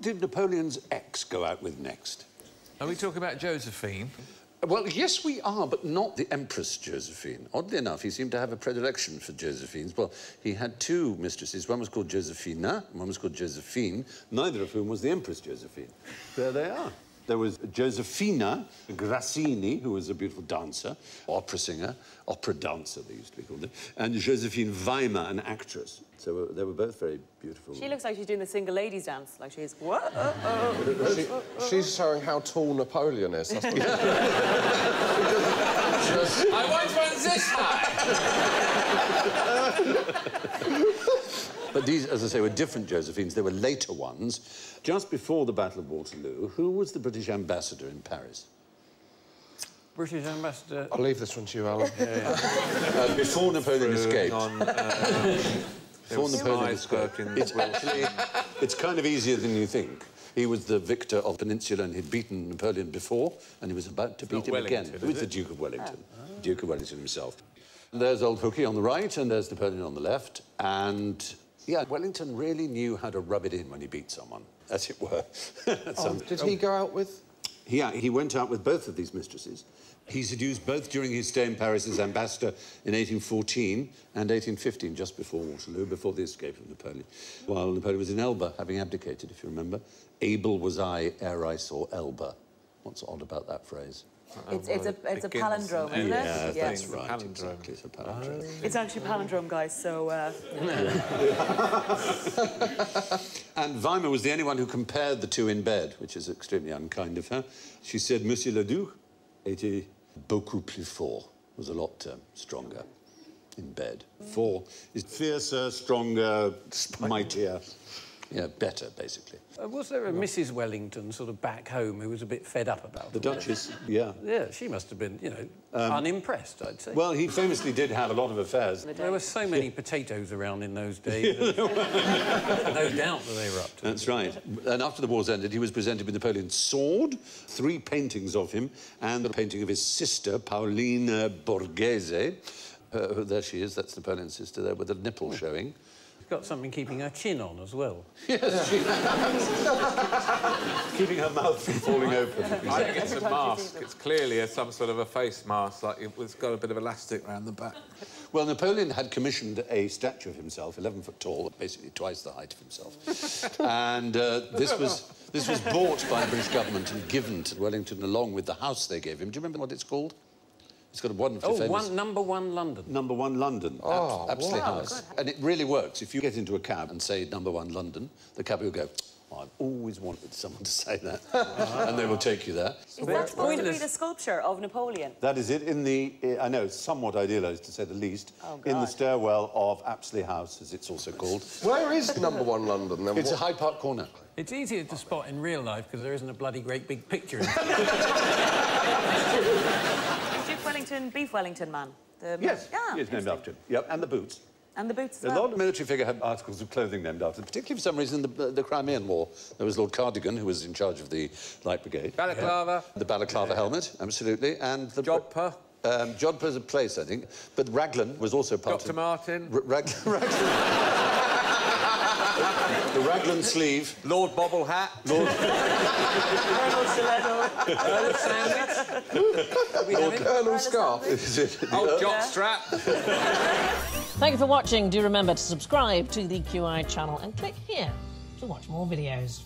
did Napoleon's ex go out with next? Are we talking about Josephine? Well, yes, we are, but not the Empress Josephine. Oddly enough, he seemed to have a predilection for Josephines. Well, he had two mistresses. One was called Josefina, one was called Josephine, neither of whom was the Empress Josephine. There they are. There was Josefina Grassini, who was a beautiful dancer, opera singer, opera dancer, they used to be called, and Josephine Weimar, an actress. So they were both very beautiful. She looks like she's doing the single ladies dance, like she's... She's showing how tall Napoleon is. That's what I once was this high! But these, as I say, were different Josephines. They were later ones. Just before the Battle of Waterloo, who was the British ambassador in Paris? British ambassador... I'll leave this one to you, Alan. Before Napoleon escaped. Before Napoleon escaped. It's kind of easier than you think. He was the victor of Peninsula and he'd beaten Napoleon before, and he was about to beat him again. It was the Duke of Wellington. Duke of Wellington himself. There's old Hooky on the right, and there's Napoleon on the left, and... yeah, Wellington really knew how to rub it in when he beat someone, as it were. Did he go out with...? Yeah, he went out with both of these mistresses. He seduced both during his stay in Paris as ambassador in 1814 and 1815, just before Waterloo, before the escape of Napoleon. While Napoleon was in Elba, having abdicated, if you remember. Able was I ere I saw Elba. What's odd about that phrase? It's a palindrome, isn't it? Yeah, that's right. Exactly, it's a palindrome. It's actually a palindrome, guys, so... And Weimar was the only one who compared the two in bed, which is extremely unkind of her. She said, Monsieur le Duc était beaucoup plus fort, was a lot stronger in bed. Fort is fiercer, stronger, mightier. Yeah, better, basically. Was there a Mrs. Wellington sort of back home who was a bit fed up about the Duchess? Yeah. Yeah, she must have been, you know, unimpressed, I'd say. Well, he famously did have a lot of affairs. There were so many potatoes around in those days. No doubt that they were up to it. That's right. And after the war's ended, he was presented with Napoleon's sword, 3 paintings of him, and a painting of his sister, Paolina Borghese. There she is, that's Napoleon's sister there, with the nipple showing. She's got something keeping her chin on as well. Yes, keeping her mouth from falling open. I think it's a mask. It's clearly some sort of a face mask, like it's got a bit of elastic around the back. Well, Napoleon had commissioned a statue of himself, 11 foot tall, basically twice the height of himself. And this was bought by the British government and given to Wellington along with the house they gave him. Do you remember what it's called? It's got a wonderfully famous... Number 1 London. Number 1 London. Oh, Apsley wow. House. And it really works. If you get into a cab and say Number 1 London, the cab will go, oh, I've always wanted someone to say that. And they will take you there. Is that supposed to be the sculpture of Napoleon? That is it in the... I know, somewhat idealised, to say the least. Oh, God. In the stairwell of Apsley House, as it's also called. Where is Number 1 London, then? It's a Hyde Park corner. It's easier to spot in real life because there isn't a bloody great big picture in it. Duke Wellington, Beef Wellington man. Yes, yeah, it's named after him. Yep, and the boots. And the boots as A well. lot of military figure had articles of clothing named after them, particularly for some reason the Crimean War. There was Lord Cardigan, who was in charge of the Light Brigade. Balaclava. The balaclava helmet, absolutely, and the... Jodhpur. Jodhpur's a place, I think, but Raglan was also part Dr. of... Martin. Raglan... The Raglan sleeve. Lord Bobble Hat. Lord... Colonel Stiletto. Colonel Sandwich. Colonel Scarf. Old jockstrap. Thank you for watching. Do remember to subscribe to the QI channel and click here to watch more videos.